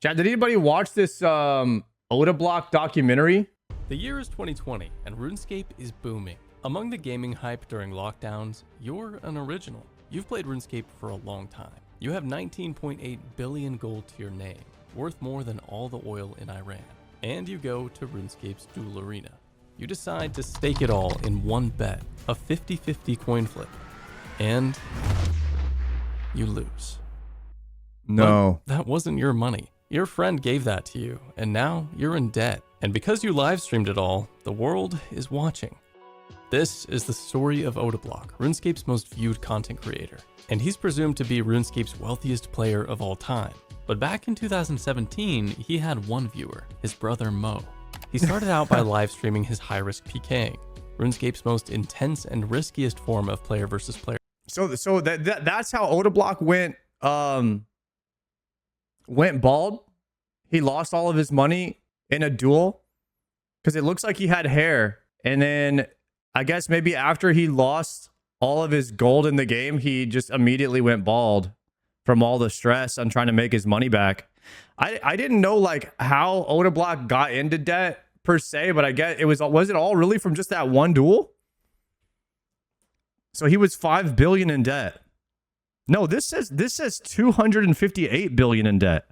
Chat, did anybody watch this Odablock documentary? The year is 2020, and RuneScape is booming. Among the gaming hype during lockdowns, you're an original. You've played RuneScape for a long time. You have 19.8 billion gold to your name, worth more than all the oil in Iran. And you go to RuneScape's duel arena. You decide to stake it all in one bet, a 50-50 coin flip. And you lose. No. But that wasn't your money. Your friend gave that to you, and now you're in debt. And because you live streamed it all, the world is watching. This is the story of Odablock, RuneScape's most viewed content creator. And he's presumed to be RuneScape's wealthiest player of all time. But back in 2017, he had one viewer, his brother Mo. He started out by live streaming his high-risk PKing, RuneScape's most intense and riskiest form of player versus player. So that's how Odablock went bald. He lost all of his money in a duel because it looks like he had hair. And then I guess maybe after he lost all of his gold in the game, he just immediately went bald from all the stress on trying to make his money back. I didn't know like how Odablock got into debt per se, but I guess was it all really from just that one duel? So he was 5 billion in debt. No, this says 258 billion in debt.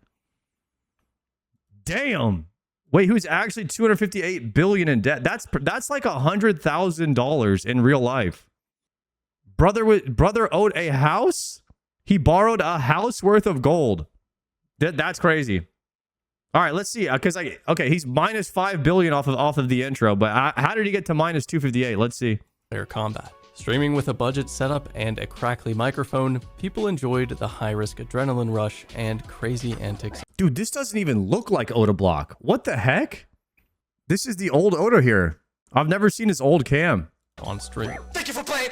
Damn. Wait, who's actually 258 billion in debt? That's like $100,000 in real life. Brother owed a house. He borrowed a house worth of gold. That's crazy. All right, let's see. Because okay, he's minus 5 billion off of the intro, but how did he get to minus 258? Let's see. Player combat. Streaming with a budget setup and a crackly microphone, people enjoyed the high-risk adrenaline rush and crazy antics. Dude, this doesn't even look like Odablock. What the heck? This is the old Oda here. I've never seen his old cam. On stream. Thank you for playing.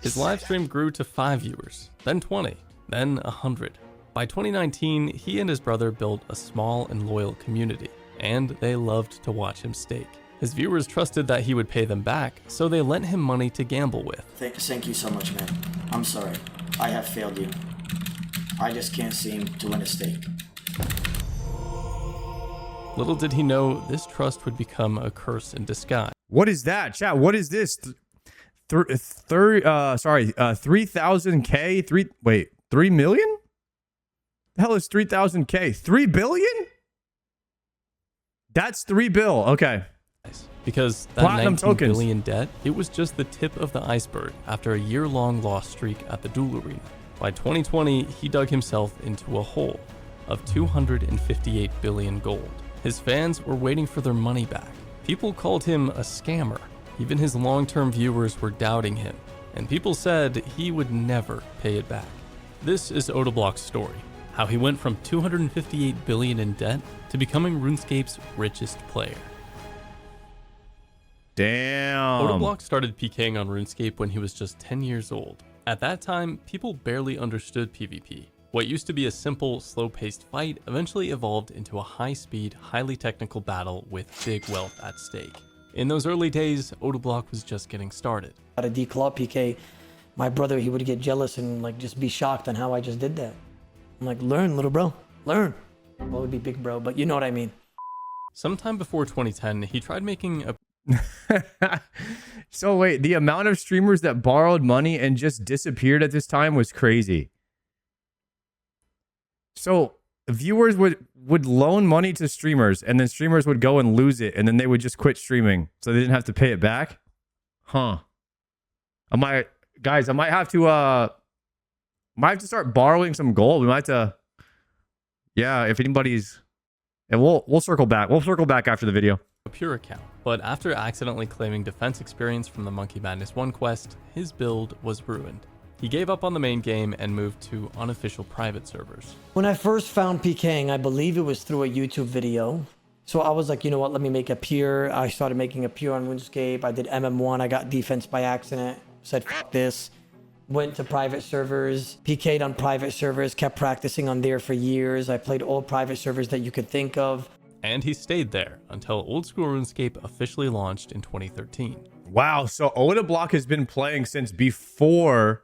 His live stream grew to 5 viewers, then 20, then 100. By 2019, he and his brother built a small and loyal community, and they loved to watch him stake. His viewers trusted that he would pay them back, so they lent him money to gamble with. Thank you so much, man. I'm sorry. I have failed you. I just can't seem to win a stake. Little did he know this trust would become a curse in disguise. What is that, chat? What is this? 3,000K? 3 million? The hell is 3,000K? 3 billion? That's 3 bill. Okay. Because that Platinum 19 tokens. billion debt, it was just the tip of the iceberg after a year-long loss streak at the duel arena. By 2020, he dug himself into a hole of 258 billion gold. His fans were waiting for their money back. People called him a scammer. Even his long-term viewers were doubting him, and people said he would never pay it back. This is Odablock's story, how he went from 258 billion in debt to becoming RuneScape's richest player. Damn. Odablock started PKing on RuneScape when he was just 10 years old. At that time, people barely understood PvP. What used to be a simple, slow-paced fight eventually evolved into a high-speed, highly technical battle with big wealth at stake. In those early days, Odablock was just getting started. At a D-Claw PK, my brother, he would get jealous and like just be shocked on how I just did that. I'm like, learn, little bro, learn. Well, it would be big bro, but you know what I mean. Sometime before 2010, he tried making a So wait, the amount of streamers that borrowed money and just disappeared at this time was crazy. So viewers would loan money to streamers, and then streamers would go and lose it, and then they would just quit streaming, so they didn't have to pay it back. Huh? I might have to start borrowing some gold. We might have to. Yeah, if anybody's, and we'll circle back. We'll circle back after the video. pure account, but after accidentally claiming defense experience from the Monkey Madness 1 quest, his build was ruined. He gave up on the main game and moved to unofficial private servers. When I first found PKing, I believe it was through a YouTube video. So I was like, you know what, let me make a pure. I started making a pure on RuneScape. I did MM1, I got defense by accident. Said, fuck this. Went to private servers, PK'd on private servers, kept practicing on there for years. I played all private servers that you could think of. And he stayed there until Old School RuneScape officially launched in 2013. Wow, so Odablock has been playing since before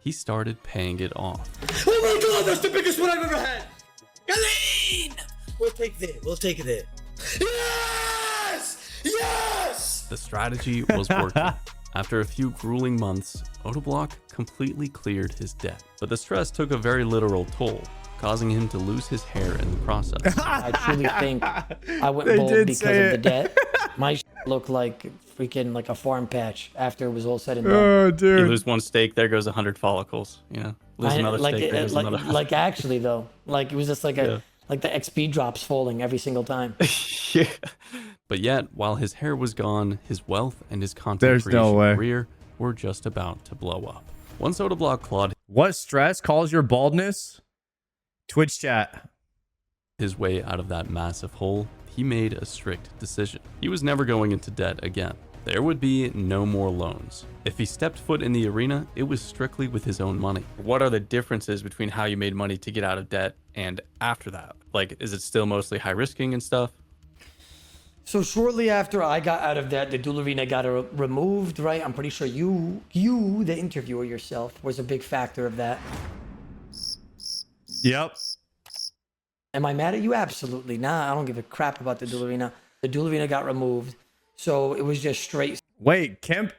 he started paying it off. Oh my god, that's the biggest one I've ever had! Galeen! We'll take it. We'll take it. Yes! Yes! The strategy was working. After a few grueling months, Odablock completely cleared his debt. But the stress took a very literal toll, causing him to lose his hair in the process. I truly think I went bald because of the debt. My looked like freaking like a farm patch after it was all said and done. Oh, You dude. lose one steak, there goes 100 follicles. You know, lose another steak, there goes another. Like actually though, like it was just like like the XP drops falling every single time. Yeah. But yet, while his hair was gone, his wealth and his content There's no creation way. career were just about to blow up. Once Odablock clawed What stress calls your baldness? Twitch chat. his way out of that massive hole, he made a strict decision. He was never going into debt again. There would be no more loans. If he stepped foot in the arena, it was strictly with his own money. What are the differences between how you made money to get out of debt and after that? Like, is it still mostly high risking and stuff? So shortly after I got out of that, the duel arena got removed, right? I'm pretty sure you, the interviewer yourself, was a big factor of that. Yep. Am I mad at you? Absolutely not. I don't give a crap about the duel arena. The duel arena got removed, so it was just straight. Wait, Camp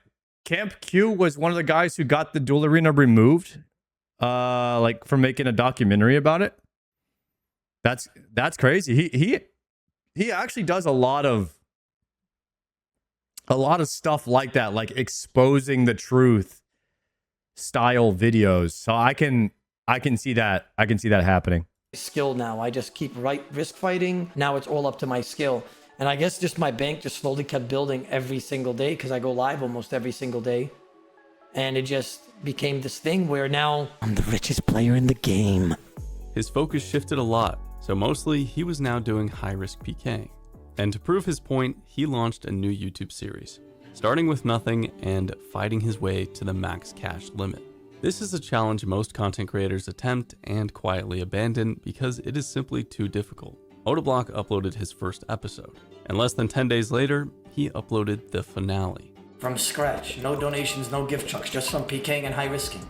Q was one of the guys who got the duel arena removed, like from making a documentary about it. That's crazy. He actually does a lot of stuff like that, like exposing the truth style videos. So I can see that. I can see that happening. Skill now. I just keep risk fighting. Now it's all up to my skill. And I guess just my bank just slowly kept building every single day because I go live almost every single day. And it just became this thing where now I'm the richest player in the game. His focus shifted a lot, so mostly he was now doing high-risk PKing. And to prove his point, he launched a new YouTube series, starting with nothing and fighting his way to the max cash limit. This is a challenge most content creators attempt and quietly abandon because it is simply too difficult. Odablock uploaded his first episode, and less than 10 days later, he uploaded the finale. From scratch. No donations, no gift trucks, just from PKing and high risking.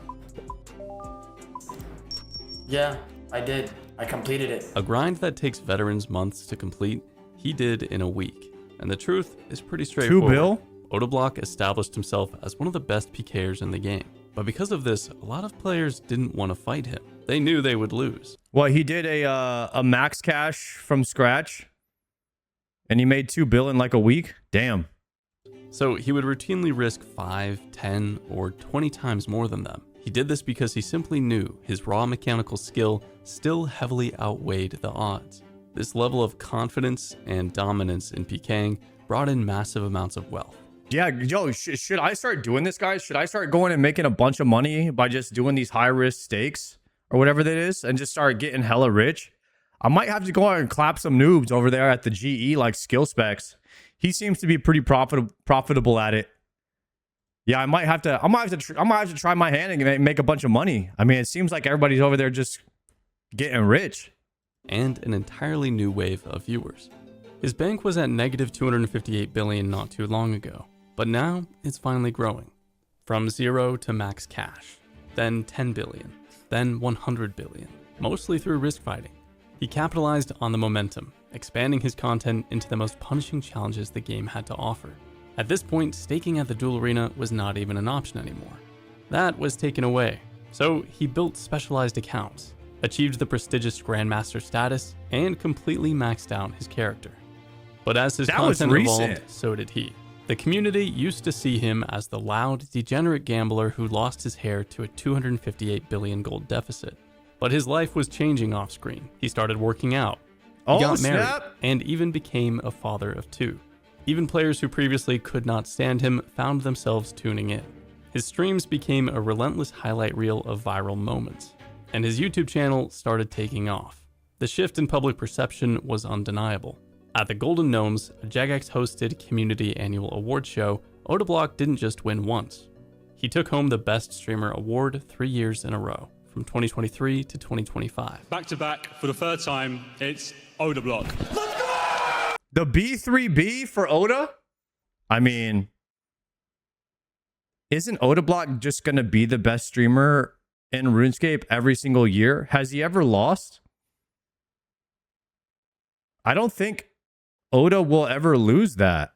Yeah, I did. I completed it. A grind that takes veterans months to complete, he did in a week. And the truth is pretty straightforward. 2 bill? Odablock established himself as one of the best PKers in the game. But because of this, a lot of players didn't want to fight him. They knew they would lose. Well, he did a max cash from scratch, and he made 2 bill in like a week. Damn. So he would routinely risk 5, 10, or 20 times more than them. He did this because he simply knew his raw mechanical skill still heavily outweighed the odds. This level of confidence and dominance in PKing brought in massive amounts of wealth. Yeah, yo, should I start doing this, guys? Should I start going and making a bunch of money by just doing these high risk stakes or whatever that is, and just start getting hella rich? I might have to go out and clap some noobs over there at the GE, like Skill Specs. He seems to be pretty profitable at it. Yeah, I might have to try my hand and make a bunch of money. I mean, it seems like everybody's over there just getting rich. And an entirely new wave of viewers. His bank was at negative 258 billion not too long ago, but now it's finally growing. From 0 to max cash, then 10 billion, then 100 billion, mostly through risk fighting. He capitalized on the momentum, expanding his content into the most punishing challenges the game had to offer. At this point, staking at the duel arena was not even an option anymore. That was taken away, so he built specialized accounts, achieved the prestigious Grandmaster status, and completely maxed out his character. But as his content evolved, so did he. The community used to see him as the loud, degenerate gambler who lost his hair to a 258 billion gold deficit. But his life was changing off screen. He started working out, he got married, and even became a father of 2. Even players who previously could not stand him found themselves tuning in. His streams became a relentless highlight reel of viral moments, and his YouTube channel started taking off. The shift in public perception was undeniable. At the Golden Gnomes, a Jagex-hosted community annual award show, Odablock didn't just win once. He took home the Best Streamer award 3 years in a row, from 2023 to 2025. Back to back for the third time, it's Odablock. The B3B for Oda? I mean, isn't Odablock just going to be the best streamer in RuneScape every single year. Has he ever lost? I don't think Oda will ever lose that,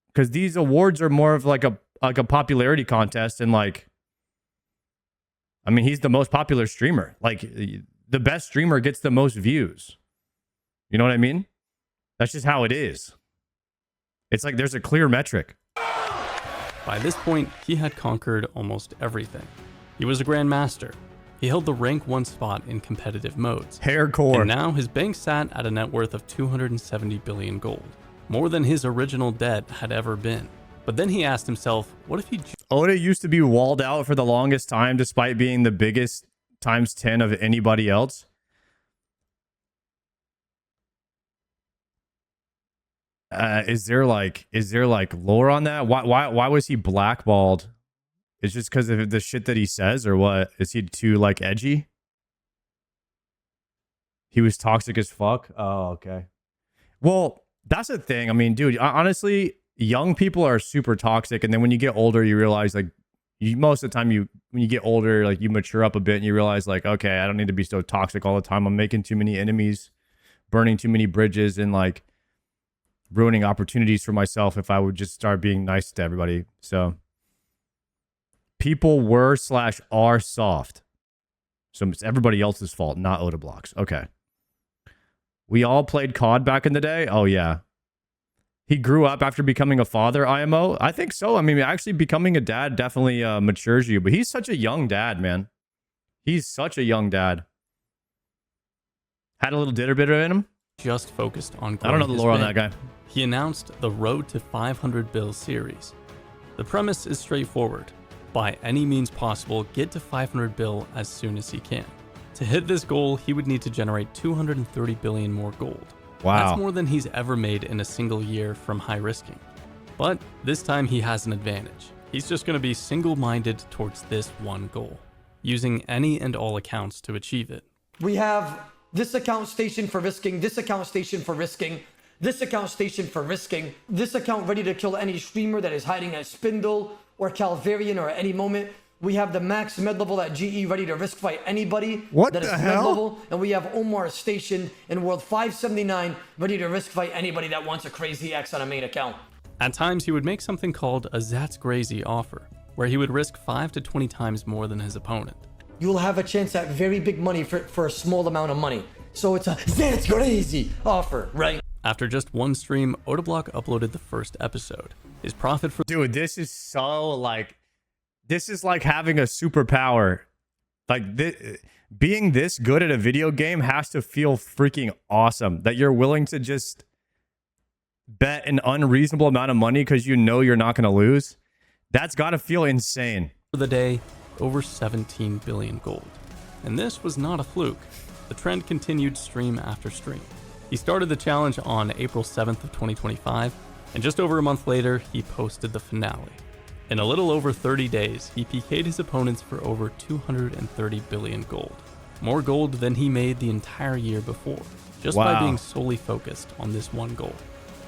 because these awards are more of like a popularity contest, and like, I mean, he's the most popular streamer. Like, the best streamer gets the most views. You know what I mean? That's just how it is. It's like there's a clear metric. By this point, he had conquered almost everything. He was a grandmaster. He held the rank 1 spot in competitive modes. Haircore. And now his bank sat at a net worth of 270 billion gold, more than his original debt had ever been. But then he asked himself, what if he... Oda used to be walled out for the longest time despite being the biggest times 10 of anybody else. Is there like lore on that? Why was he blackballed? It's just because of the shit that he says, or what? Is he too like edgy? He was toxic as fuck. Oh, okay. Well, that's the thing. I mean, dude, honestly, young people are super toxic, and then when you get older, you realize like most of the time when you get older, like you mature up a bit and you realize like, okay, I don't need to be so toxic all the time. I'm making too many enemies, burning too many bridges, and like ruining opportunities for myself if I would just start being nice to everybody. So people were/are soft. So it's everybody else's fault, not Odablock's. Okay. We all played COD back in the day. Oh yeah. He grew up after becoming a father, IMO. I think so. I mean, actually becoming a dad definitely matures you, but he's such a young dad, man. He's such a young dad. Had a little ditter bitter in him. Just focused on... I don't know the lore on that guy. He announced the Road to 500 Bill series. The premise is straightforward. By any means possible, get to 500 bill as soon as he can. To hit this goal, he would need to generate 230 billion more gold. Wow. That's more than he's ever made in a single year from high risking. But this time he has an advantage. He's just going to be single-minded towards this one goal, using any and all accounts to achieve it. We have this account station for risking, this account station for risking, this account station for risking, this account ready to kill any streamer that is hiding at Spindle or Calvarian or at any moment. We have the max med level at GE ready to risk fight anybody that is med level. And we have Omar stationed in world 579 ready to risk fight anybody that wants a crazy X on a main account. At times he would make something called a That's Crazy offer, where he would risk 5 to 20 times more than his opponent. You'll have a chance at very big money for a small amount of money. So it's a That's Crazy offer, right? After just one stream, Odablock uploaded the first episode. His profit for... Dude, this is so like... This is like having a superpower. Like, being this good at a video game has to feel freaking awesome. That you're willing to just bet an unreasonable amount of money because you know you're not going to lose. That's got to feel insane. For the day, over 17 billion gold. And this was not a fluke. The trend continued stream after stream. He started the challenge on April 7th of 2025, and just over a month later, he posted the finale. In a little over 30 days, he PK'd his opponents for over 230 billion gold. More gold than he made the entire year before, just by being solely focused on this one goal.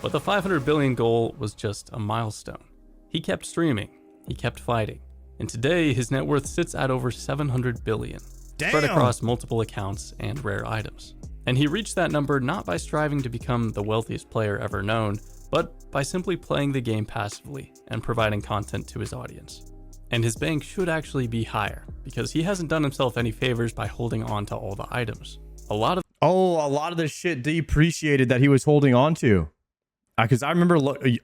But the 500 billion goal was just a milestone. He kept streaming, he kept fighting, and today his net worth sits at over 700 billion, spread across multiple accounts and rare items. And he reached that number not by striving to become the wealthiest player ever known, but by simply playing the game passively and providing content to his audience. And his bank should actually be higher, because he hasn't done himself any favors by holding on to all the items. A lot of the shit depreciated that he was holding on to. Because I remember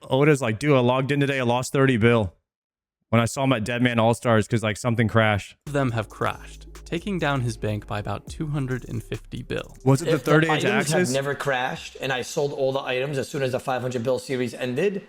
Oda's like, dude, I logged in today, I lost 30 bill. When I saw him at Deadman All-Stars because like something crashed. Of them have crashed, taking down his bank by about 250 bill. Was it the 30 inch items axis? Have never crashed, and I sold all the items as soon as the 500 bill series ended,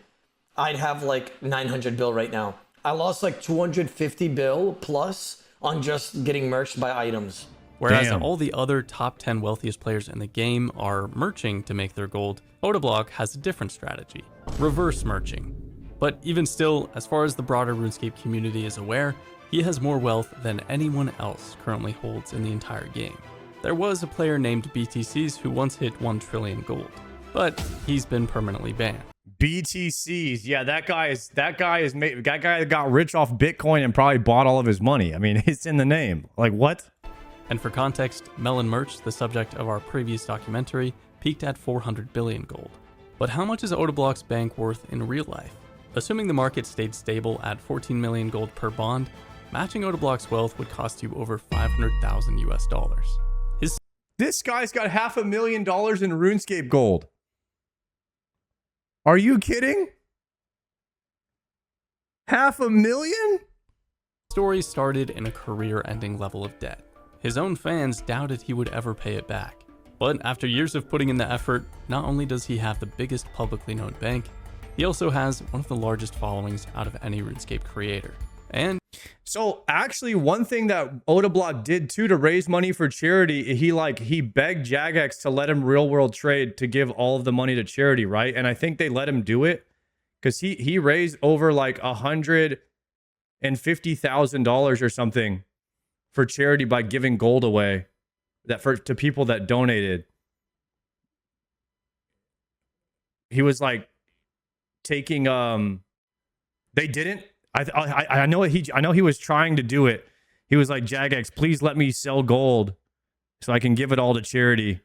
I'd have like 900 bill right now. I lost like 250 bill plus on just getting merched by items. Whereas all the other top 10 wealthiest players in the game are merching to make their gold, Odablock has a different strategy, reverse merching. But even still, as far as the broader RuneScape community is aware, he has more wealth than anyone else currently holds in the entire game. There was a player named BTCs who once hit 1 trillion gold, but he's been permanently banned. BTCs. Yeah, that guy that got rich off Bitcoin and probably bought all of his money. I mean, it's in the name. Like, what? And for context, Melon Merch, the subject of our previous documentary, peaked at 400 billion gold. But how much is Odablock's bank worth in real life? Assuming the market stayed stable at 14 million gold per bond, matching Odablock's wealth would cost you over 500,000 US dollars. This guy's got $500,000 in RuneScape gold. Are you kidding? $500,000? Story started in a career-ending level of debt. His own fans doubted he would ever pay it back. But after years of putting in the effort, not only does he have the biggest publicly known bank, he also has one of the largest followings out of any RuneScape creator. And so actually one thing that Odablock did too to raise money for charity, he begged Jagex to let him real world trade to give all of the money to charity, right? And I think they let him do it because he raised over like $150,000 or something for charity by giving gold away to people that donated. He was like taking they didn't. I know he was trying to do it. He was like, Jagex, please let me sell gold so I can give it all to charity.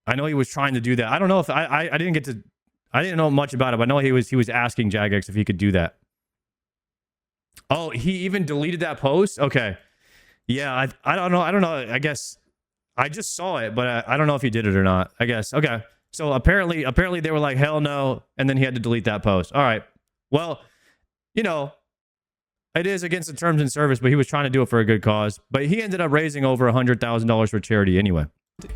I know he was trying to do that. I don't know if I didn't know much about it, but I know he was asking Jagex if he could do that. Oh, he even deleted that post? Okay. Yeah, I don't know. I guess I just saw it, but I don't know if he did it or not. I guess. Okay. So apparently they were like, hell no, and then he had to delete that post. All right. Well, you know, it is against the terms and service, but he was trying to do it for a good cause. But he ended up raising over $100,000 for charity anyway.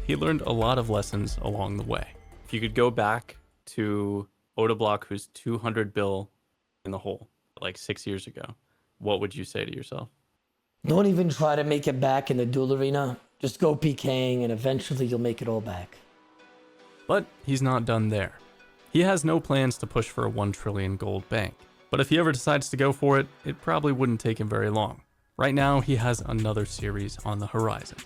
he learned a lot of lessons along the way. If you could go back to Odablock, who's 200 bill in the hole, like 6 years ago, what would you say to yourself? Don't even try to make it back in the duel arena. Just go PKing and eventually you'll make it all back. But he's not done there. He has no plans to push for a 1 trillion gold bank. But if he ever decides to go for it, it probably wouldn't take him very long. Right now, he has another series on the horizon.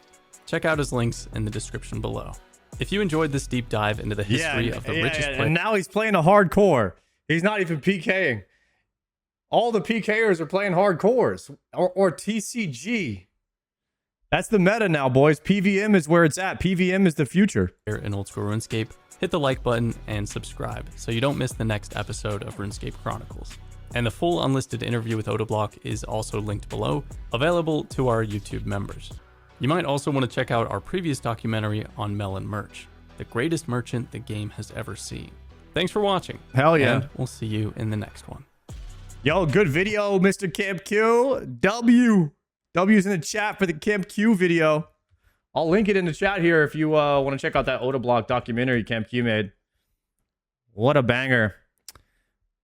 Check out his links in the description below. If you enjoyed this deep dive into the history of the richest player... And now he's playing a hardcore. He's not even PKing. All the PKers are playing hardcores or TCG. That's the meta now, boys. PVM is where it's at. PVM is the future. Here in Old School RuneScape, hit the like button and subscribe so you don't miss the next episode of RuneScape Chronicles. And the full unlisted interview with Odablock is also linked below, available to our YouTube members. You might also want to check out our previous documentary on Melon Merch, the greatest merchant the game has ever seen. Thanks for watching. Hell yeah. And we'll see you in the next one. Yo, good video, Mr. Camp Q. W's in the chat for the Camp Q video. I'll link it in the chat here if you want to check out that Odablock documentary Camp Q made. What a banger.